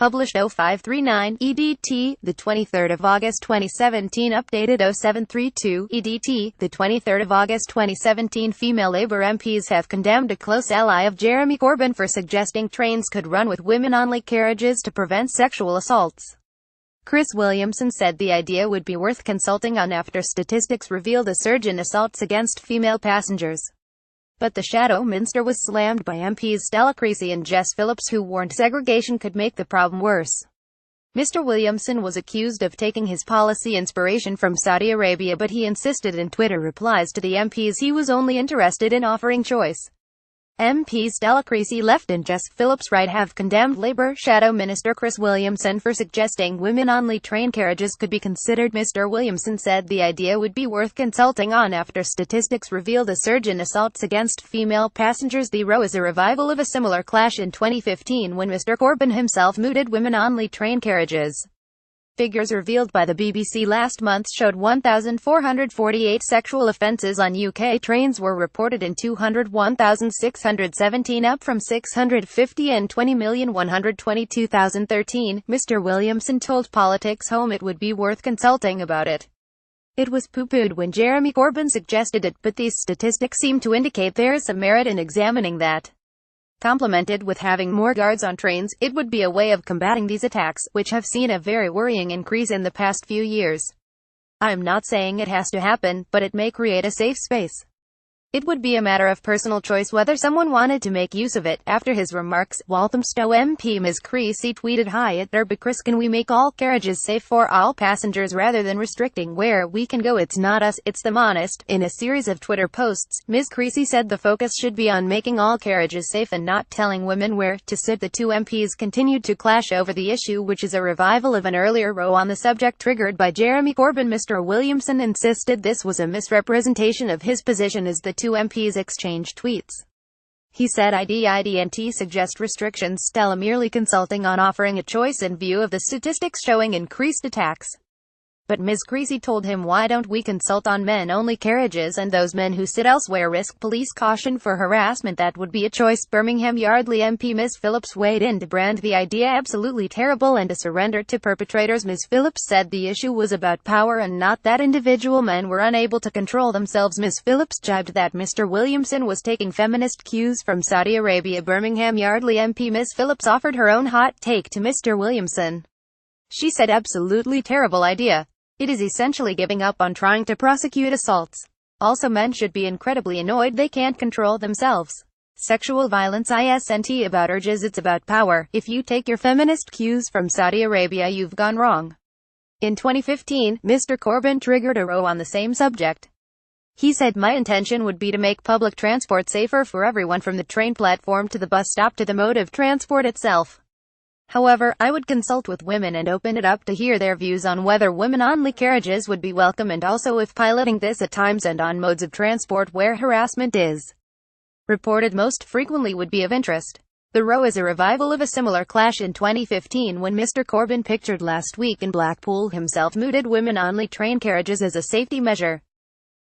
Published 0539 EDT, the 23rd of August 2017. Updated 0732 EDT, the 23rd of August 2017. Female Labour MPs have condemned a close ally of Jeremy Corbyn for suggesting trains could run with women-only carriages to prevent sexual assaults. Chris Williamson said the idea would be worth consulting on after statistics revealed a surge in assaults against female passengers. But the shadow minister was slammed by MPs Stella Creasy and Jess Phillips, who warned segregation could make the problem worse. Mr. Williamson was accused of taking his policy inspiration from Saudi Arabia, but he insisted in Twitter replies to the MPs he was only interested in offering choice. MPs Stella Creasy left and Jess Phillips right have condemned Labour Shadow Minister Chris Williamson for suggesting women-only train carriages could be considered. Mr. Williamson said the idea would be worth consulting on after statistics revealed a surge in assaults against female passengers. The row is a revival of a similar clash in 2015 when Mr. Corbyn himself mooted women-only train carriages. Figures revealed by the BBC last month showed 1,448 sexual offences on UK trains were reported in 201,617, up from 650 in 20,122,013. Mr. Williamson told Politics Home it would be worth consulting about it. It was poo-pooed when Jeremy Corbyn suggested it, but these statistics seem to indicate there is some merit in examining that. Complemented with having more guards on trains, it would be a way of combating these attacks, which have seen a very worrying increase in the past few years. I'm not saying it has to happen, but it may create a safe space. It would be a matter of personal choice whether someone wanted to make use of it. After his remarks, Walthamstow MP Ms. Creasy tweeted, "Hi at Derby Chris, can we make all carriages safe for all passengers rather than restricting where we can go? It's not us, it's them, honest." In a series of Twitter posts, Ms. Creasy said the focus should be on making all carriages safe and not telling women where to sit. The two MPs continued to clash over the issue, which is a revival of an earlier row on the subject triggered by Jeremy Corbyn. Mr. Williamson insisted this was a misrepresentation of his position as the two MPs exchanged tweets. He said I didn't suggest restrictions, Stella merely consulting on offering a choice in view of the statistics showing increased attacks. But Ms. Creasy told him, why don't we consult on men-only carriages, and those men who sit elsewhere risk police caution for harassment? That would be a choice. Birmingham Yardley MP Ms. Phillips weighed in to brand the idea absolutely terrible and a surrender to perpetrators. Ms. Phillips said the issue was about power and not that individual men were unable to control themselves. Ms. Phillips jibed that Mr. Williamson was taking feminist cues from Saudi Arabia. Birmingham Yardley MP Ms. Phillips offered her own hot take to Mr. Williamson. She said, absolutely terrible idea. It is essentially giving up on trying to prosecute assaults. Also, men should be incredibly annoyed they can't control themselves. Sexual violence isn't about urges, it's about power. If you take your feminist cues from Saudi Arabia, you've gone wrong. In 2015, Mr. Corbyn triggered a row on the same subject. He said, my intention would be to make public transport safer for everyone, from the train platform to the bus stop to the mode of transport itself. However, I would consult with women and open it up to hear their views on whether women-only carriages would be welcome, and also if piloting this at times and on modes of transport where harassment is reported most frequently would be of interest. The row is a revival of a similar clash in 2015 when Mr. Corbyn, pictured last week in Blackpool, himself mooted women-only train carriages as a safety measure.